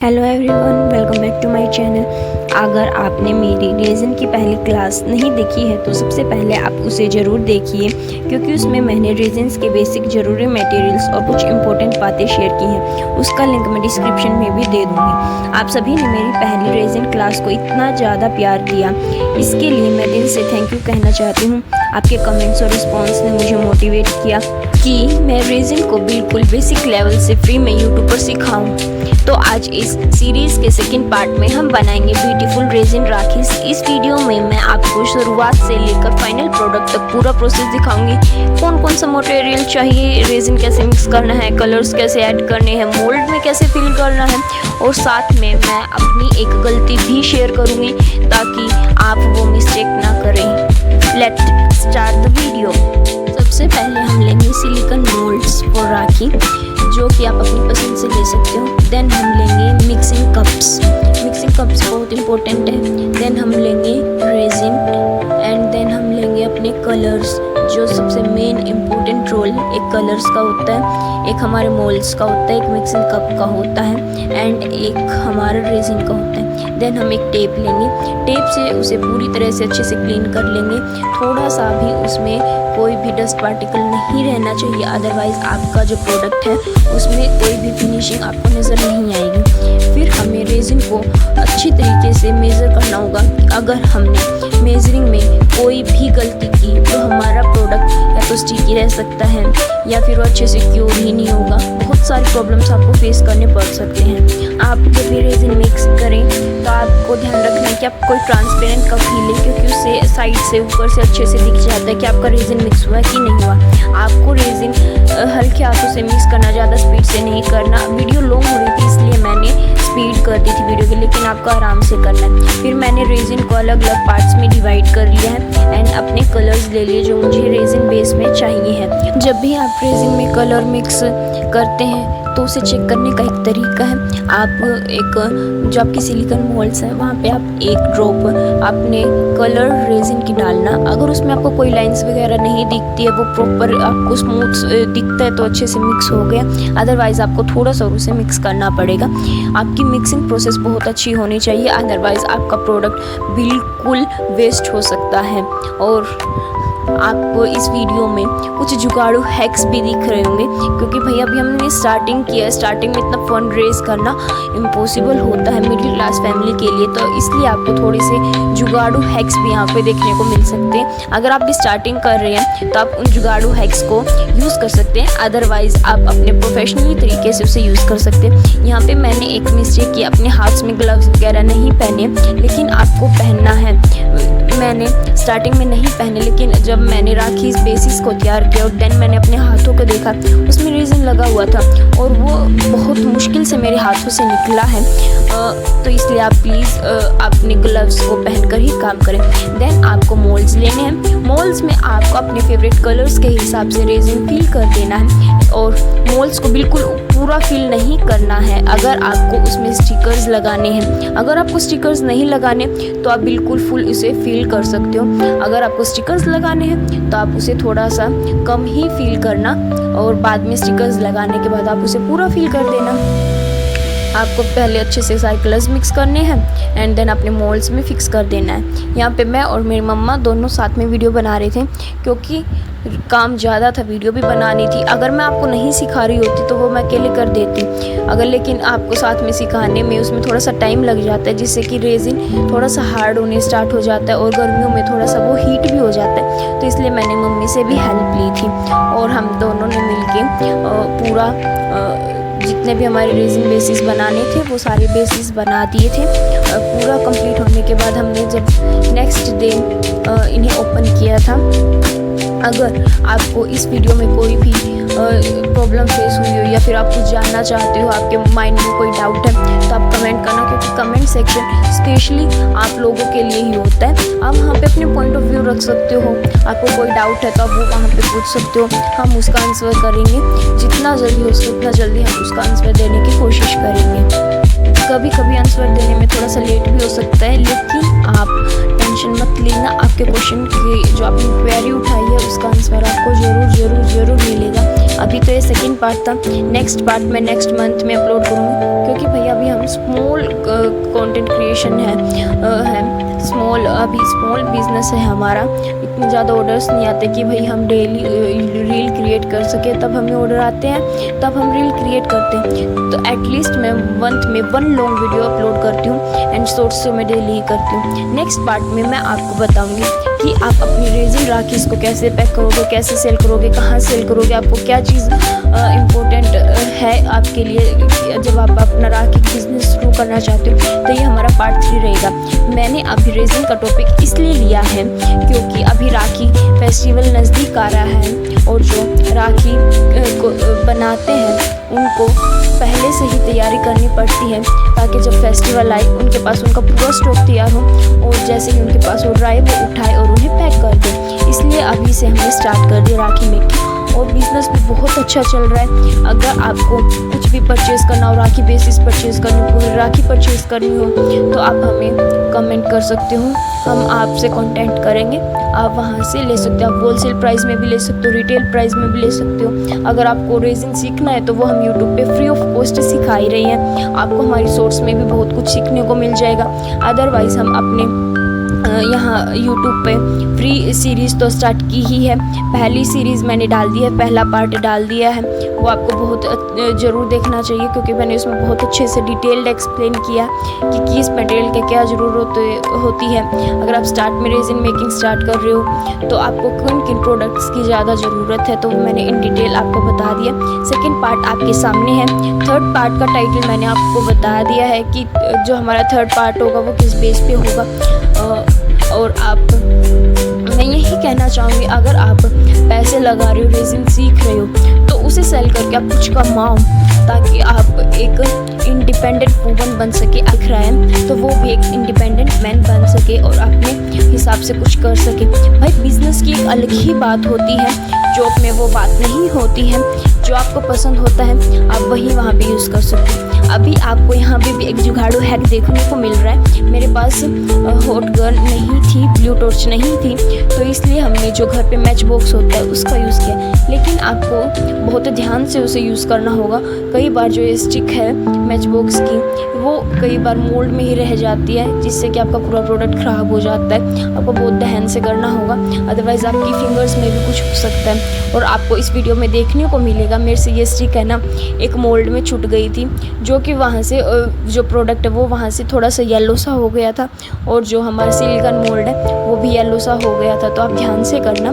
Hello everyone, welcome back to my channel. अगर आपने मेरी रेज़न की पहली क्लास नहीं देखी है तो सबसे पहले आप उसे ज़रूर देखिए, क्योंकि उसमें मैंने रेज़न्स के बेसिक ज़रूरी मटेरियल्स और कुछ इंपॉर्टेंट बातें शेयर की हैं। उसका लिंक मैं डिस्क्रिप्शन में भी दे दूँगी। आप सभी ने मेरी पहली रेज़न क्लास को इतना ज़्यादा प्यार दिया, इसके लिए मैं दिल से थैंक यू कहना चाहती हूँ। आपके कमेंट्स और रिस्पॉन्स ने मुझे मोटिवेट किया कि मैं रेज़न को बिल्कुल बेसिक लेवल से फ्री में यूट्यूब पर सिखाऊँ। तो आज इस सीरीज़ के सेकंड पार्ट में हम बनाएंगे ब्यूटीफुल रेज़न राखीज़। इस वीडियो में मैं आपको शुरुआत से लेकर फाइनल प्रोडक्ट तक पूरा प्रोसेस दिखाऊंगी। कौन कौन सा मटेरियल चाहिए, रेज़न कैसे मिक्स करना है, कलर्स कैसे ऐड करने हैं, मोल्ड में कैसे फिल करना है, और साथ में मैं अपनी एक गलती भी शेयर करूँगी ताकि आप वो मिस्टेक ना करें। Let's start the video. सबसे पहले हम लेंगे सिलिकॉन मोल्ड्स फॉर राखी, जो कि आप अपनी पसंद से ले सकते हो। देन हम लेंगे मिक्सिंग कप्स बहुत इंपॉर्टेंट है। देन हम लेंगे रेजिन एंड देन हम लेंगे अपने कलर्स, जो सबसे मेन इम्पोर्टेंट रोल एक कलर्स का होता है, एक हमारे मोल्ड्स का होता है, एक मिक्सिंग कप का होता है एंड एक हमारा रेजिन का होता है। देन हम एक टेप लेंगे, टेप से उसे पूरी तरह से अच्छे से क्लीन कर लेंगे। थोड़ा सा भी उसमें कोई भी डस्ट पार्टिकल नहीं रहना चाहिए, अदरवाइज़ आपका जो प्रोडक्ट है उसमें कोई भी फिनिशिंग आपको नज़र नहीं आएगी। फिर हमें रेजिन को अच्छी तरीके से मेज़र करना होगा। अगर हमने मेजरिंग में कोई भी गलती की तो हमारा प्रोडक्ट या तो स्टिकी रह सकता है या फिर वो अच्छे से क्योर ही नहीं होगा। बहुत सारी प्रॉब्लम्स आपको फेस करने पड़ सकते हैं। आप जब भी रेजिन मिक्स करें तो आपको ध्यान रखना है कि आप कोई ट्रांसपेरेंट कप ही लें, क्योंकि उससे साइड से ऊपर से अच्छे से दिख जाता है कि आपका रेजिन मिक्स हुआ है कि नहीं हुआ। आपको रेजिन हल्के हाथों से मिक्स करना, ज़्यादा स्पीड से नहीं करना। वीडियो लॉन्ग हो रही थी इसलिए मैंने स्पीड कर दी थी वीडियो की, लेकिन आपको आराम से करना है। फिर मैंने रेजिन को अलग अलग पार्ट्स में डिवाइड कर लिया है एंड अपने कलर्स ले लिए जो मुझे रेजिन बेस में चाहिए है। जब भी आप रेजिन में कलर मिक्स करते हैं तो उसे चेक करने का एक तरीका है। आप एक जो आपकी सिलिकॉन मोल्ड्स है वहाँ पे आप एक ड्रॉप अपने कलर रेजिन की डालना। अगर उसमें आपको कोई लाइंस वगैरह नहीं दिखती है, वो प्रॉपर आपको स्मूथ दिखता है तो अच्छे से मिक्स हो गया, अदरवाइज़ आपको थोड़ा सा उसे मिक्स करना पड़ेगा। आपकी मिक्सिंग प्रोसेस बहुत अच्छी होनी चाहिए, अदरवाइज़ आपका प्रोडक्ट बिल्कुल वेस्ट हो सकता है। और आपको इस वीडियो में कुछ जुगाड़ू हैक्स भी दिख रहे होंगे, क्योंकि भैया अभी हमने स्टार्टिंग किया है। स्टार्टिंग में इतना फंड रेज करना इम्पॉसिबल होता है मिडिल क्लास फैमिली के लिए, तो इसलिए आपको थोड़े से जुगाड़ू हैक्स भी यहाँ पे देखने को मिल सकते हैं। अगर आप भी स्टार्टिंग कर रहे हैं तो आप उन जुगाड़ू हैक्स को यूज़ कर सकते हैं, अदरवाइज़ आप अपने प्रोफेशनली तरीके से उसे यूज़ कर सकते हैं। यहाँ पर मैंने एक मिस्टेक की, अपने हाथ में ग्लव्स वगैरह नहीं पहने, लेकिन आपको पहनना है। मैंने स्टार्टिंग में नहीं पहने, लेकिन जब मैंने राखी इस बेसिस को तैयार किया और देन मैंने अपने हाथों को देखा, उसमें रेजिन लगा हुआ था और वो बहुत मुश्किल से मेरे हाथों से निकला है। तो इसलिए आप प्लीज़ अपने ग्लव्स को पहनकर ही काम करें। देन आपको मोल्ड्स लेने हैं। मोल्ड्स में आपको अपने फेवरेट कलर्स के हिसाब से रेजिन फिल कर देना है और मोल्ड्स को बिल्कुल पूरा फिल नहीं करना है। अगर आपको उसमें स्टिकर्स लगाने हैं, अगर आपको स्टिकर्स नहीं लगाने तो आप बिल्कुल फुल उसे फिल कर सकते हो। अगर आपको स्टिकर्स लगाने हैं तो आप उसे थोड़ा सा कम ही फिल करना और बाद में स्टिकर्स लगाने के बाद आप उसे पूरा फिल कर देना। आपको पहले अच्छे से सारे कलर्स मिक्स करने हैं एंड देन अपने मोल्ड्स में फिक्स कर देना है। यहाँ पे मैं और मेरी मम्मा दोनों साथ में वीडियो बना रहे थे, क्योंकि काम ज़्यादा था, वीडियो भी बनानी थी। अगर मैं आपको नहीं सिखा रही होती तो वो मैं अकेले कर देती, अगर लेकिन आपको साथ में सिखाने में उसमें थोड़ा सा टाइम लग जाता है, जिससे कि रेजिन थोड़ा सा हार्ड होने स्टार्ट हो जाता है और गर्मियों में थोड़ा सा वो हीट भी हो जाता है। तो इसलिए मैंने मम्मी से भी हेल्प ली थी और हम दोनों ने मिल पूरा जितने भी हमारे रेजिन बेसिस बनाने थे वो सारे बेसिस बना दिए थे। पूरा कंप्लीट होने के बाद हमने जब नेक्स्ट डे इन्हें ओपन किया था। अगर आपको इस वीडियो में कोई भी प्रॉब्लम फेस हुई हो या फिर आप कुछ जानना चाहते हो, आपके माइंड में कोई डाउट है, तो आप कमेंट करना, क्योंकि कमेंट सेक्शन स्पेशली आप लोगों के लिए ही होता है। आप वहाँ पे अपने पॉइंट ऑफ व्यू रख सकते हो। आपको कोई डाउट है तो आप वो वहाँ पे पूछ सकते हो, हम उसका आंसर करेंगे। जितना जल्दी हो सके उतना जल्दी हम उसका आंसर देने की कोशिश करेंगे। कभी कभी आंसर देने में थोड़ा सा लेट भी हो सकता है, लेकिन आप टेंशन मत लेना। आपके क्वेश्चन की जो आपने क्वेरी उठाई है उसका आंसर आपको ज़रूर मिलेगा। अभी तो ये सेकंड पार्ट था, नेक्स्ट पार्ट मैं नेक्स्ट मंथ में अपलोड करूँगी, क्योंकि भैया अभी हम स्मॉल कंटेंट क्रिएशन है स्मॉल, अभी स्मॉल बिजनेस है हमारा। इतने ज़्यादा ऑर्डर्स नहीं आते कि भाई हम डेली रील क्रिएट कर सके, तब हमें ऑर्डर आते हैं तब हम रील क्रिएट करते हैं। तो एटलीस्ट मैं मंथ में 1 लॉन्ग वीडियो अपलोड करती हूँ एंड शॉर्ट्स तो मैं डेली ही करती हूँ। नेक्स्ट पार्ट में मैं आपको बताऊँगी कि आप अपनी रेजिन राखीज़ को कैसे पैक करोगे, कैसे सेल करोगे, कहाँ सेल करोगे, आपको क्या चीज़ इम्पोर्टेंट है आपके लिए जब आप अपना राखी बिजनेस शुरू करना चाहते हो। तो ये हमारा पार्ट 3 रहेगा। मैंने अभी रेजिन का टॉपिक इसलिए लिया है क्योंकि अभी राखी फेस्टिवल नज़दीक आ रहा है और जो राखी को बनाते हैं उनको पहले से ही तैयारी करनी पड़ती है, ताकि जब फेस्टिवल आए उनके पास उनका पूरा स्टॉक तैयार हो और जैसे ही उनके पास ऑर्डर आए वो उठाए और उन्हें पैक कर दे। इसलिए अभी से हमने स्टार्ट कर दिया राखी मेकिंग और बिज़नेस भी बहुत अच्छा चल रहा है। अगर आपको कुछ भी परचेज़ करना हो, राखी बेसिस परचेज़ करनी हो, पूरी राखी परचेज़ करनी हो, तो आप हमें कमेंट कर सकते हो, हम आपसे कांटेक्ट करेंगे। आप वहाँ से ले सकते हो, आप होलसेल प्राइस में भी ले सकते हो, रिटेल प्राइस में भी ले सकते हो। अगर आपको रेजिन सीखना है तो वो हम यूट्यूब पे फ्री ऑफ कॉस्ट सिखा ही रही हैं। आपको हमारी शॉर्ट्स में भी बहुत कुछ सीखने को मिल जाएगा। अदरवाइज़ हम अपने यहाँ यूट्यूब पे फ्री सीरीज़ तो स्टार्ट की ही है। पहली सीरीज़ मैंने डाल दी है, पहला पार्ट डाल दिया है, वो आपको बहुत ज़रूर देखना चाहिए क्योंकि मैंने उसमें बहुत अच्छे से डिटेल्ड एक्सप्लेन किया कि किस मटेरियल की क्या ज़रूरत होती है। अगर आप स्टार्ट में रेजिन मेकिंग स्टार्ट कर रहे हो तो आपको किन किन प्रोडक्ट्स की ज़्यादा ज़रूरत है, तो वो मैंने इन डिटेल आपको बता दिया। सेकेंड पार्ट आपके सामने है। थर्ड पार्ट का टाइटल मैंने आपको बता दिया है कि जो हमारा थर्ड पार्ट होगा वो किस बेस पे होगा। और मैं यही कहना चाहूँगी, अगर आप पैसे लगा रहे हो, रेजिन सीख रहे हो, तो उसे सेल करके आप कुछ कमाओ ताकि आप एक इंडिपेंडेंट वूमन बन सके। दिख रहा है तो वो भी एक इंडिपेंडेंट मैन बन सके और अपने हिसाब से कुछ कर सके। भाई बिजनेस की एक अलग ही बात होती है, जॉब में वो बात नहीं होती है। जो आपको पसंद होता है आप वही वहाँ पे यूज़ कर सकते हो। अभी आपको यहाँ पे भी एक जुगाड़ू हैक देखने को मिल रहा है। मेरे पास हॉट गन नहीं थी, ब्लू टॉर्च नहीं थी, तो इसलिए हमने जो घर पे मैच बॉक्स होता है उसका यूज़ किया। लेकिन आपको बहुत ध्यान से उसे यूज़ करना होगा। कई बार जो ये स्टिक है मैच बॉक्स की वो कई बार मोल्ड में ही रह जाती है, जिससे कि आपका पूरा प्रोडक्ट ख़राब हो जाता है। आपको बहुत ध्यान से करना होगा, अदरवाइज़ आपकी फिंगर्स में भी कुछ हो सकता है। और आपको इस वीडियो में देखने को मिलेगा मेरे से ये स्टिक है ना एक मोल्ड में छूट गई थी, जो कि वहाँ से जो प्रोडक्ट है वो वहाँ से थोड़ा सा येलो सा हो गया था और जो हमारा सिलिकॉन मोल्ड है वो भी येलो सा हो गया था। तो आप ध्यान से करना।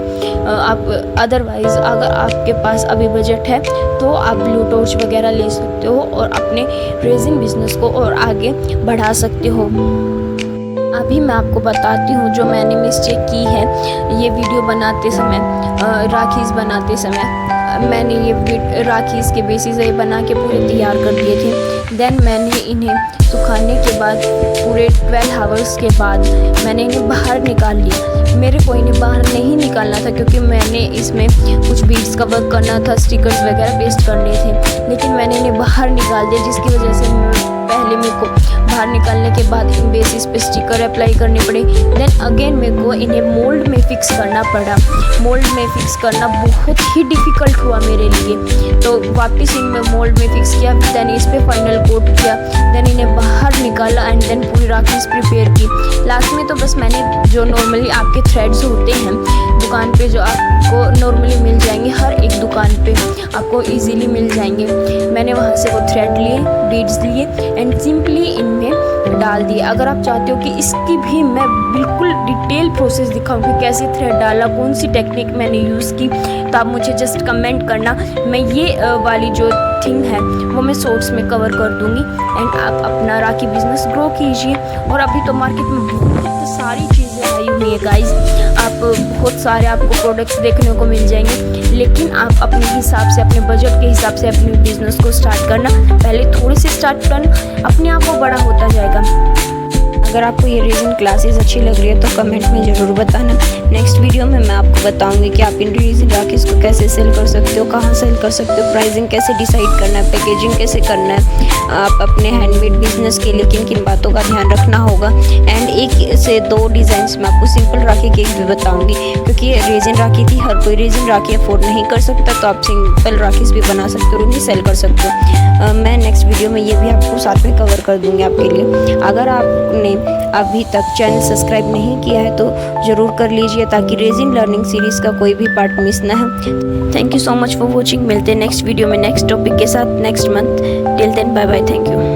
आप अदरवाइज़ अगर आपके पास अभी बजट है तो आप ब्लू टॉर्च वगैरह ले सकते हो और अपने रेजिन बिजनेस को और आगे बढ़ा सकते हो। अभी मैं आपको बताती हूँ जो मैंने मिस्टेक की है ये वीडियो बनाते समय, राखीज़ बनाते समय। मैंने ये राखीज़ के बेसिस ये बना के पूरे तैयार कर दिए थे। देन मैंने इन्हें सुखाने के बाद पूरे 12 आवर्स के बाद मैंने इन्हें बाहर निकाल लिया। मेरे को इन्हें बाहर नहीं निकालना था क्योंकि मैंने इसमें कुछ बीड्स का वर्क करना था, स्टिकर्स वगैरह पेस्ट करने थे, लेकिन मैंने इन्हें बाहर निकाल दिया, जिसकी वजह से पहले मेरे को बाहर निकालने के बाद इन बेसिस पे स्टिकर अप्लाई करने पड़े। देन अगेन मेरे को इन्हें मोल्ड में फ़िक्स करना पड़ा। मोल्ड में फ़िक्स करना बहुत ही डिफ़िकल्ट हुआ मेरे लिए, तो वापस इनमें मोल्ड में फ़िक्स किया, देन इस पर फाइनल कोट किया, देन इन्हें बाहर निकाला एंड देन पूरी राखीज़ प्रिपेयर की। लास्ट में तो बस मैंने जो नॉर्मली आपके थ्रेड्स होते हैं दुकान पे, जो आपको नॉर्मली मिल जाएंगे, हर एक दुकान पे आपको इजीली मिल जाएंगे, मैंने वहाँ से वो थ्रेड लिए, बीड्स लिए एंड सिंपली इनमें डाल दिए। अगर आप चाहते हो कि इसकी भी मैं बिल्कुल डिटेल प्रोसेस दिखाऊं कि कैसे थ्रेड डाला, कौन सी टेक्निक मैंने यूज़ की, तो आप मुझे जस्ट कमेंट करना। मैं ये वाली जो थिंग है वो मैं शॉर्ट्स में कवर कर दूंगी एंड आप अपना राखी बिजनेस ग्रो कीजिए। और अभी तो मार्केट में बहुत सारी चीज़ें आई हुई है गाइज, आप बहुत सारे आपको प्रोडक्ट्स देखने को मिल जाएंगे, लेकिन आप अपने हिसाब से, अपने बजट के हिसाब से अपने बिजनेस को स्टार्ट करना। पहले थोड़े से स्टार्ट करना, अपने आप वो बड़ा होता जाएगा। अगर आपको ये रेजिन क्लासेस अच्छी लग रही है तो कमेंट में ज़रूर बताना। नेक्स्ट वीडियो में मैं आपको बताऊंगी कि आप इन रेजिन राखीज़ को कैसे सेल कर सकते हो, कहाँ सेल कर सकते हो, प्राइसिंग कैसे डिसाइड करना है, पैकेजिंग कैसे करना है, आप अपने हैंडमेड बिजनेस के लिए किन किन बातों का ध्यान रखना होगा। एंड 1 से 2 डिज़ाइंस में आपको सिंपल राखी केक भी बताऊंगी, क्योंकि रेजिन राखी थी, हर कोई रेजिन राखी अफोर्ड नहीं कर सकता, तो आप सिंपल राखीज़ भी बना सकते हो, उन्हें सेल कर सकते हो। मैं नेक्स्ट वीडियो में ये भी आपको साथ में कवर कर दूंगी आपके लिए। अगर आपने अभी तक चैनल सब्सक्राइब नहीं किया है तो ज़रूर कर लीजिए, ताकि रेजिन लर्निंग सीरीज़ का कोई भी पार्ट मिस ना हो। Thank you so much for watching. मिलते हैं नेक्स्ट वीडियो में नेक्स्ट टॉपिक के साथ next month. Till then bye bye, thank you.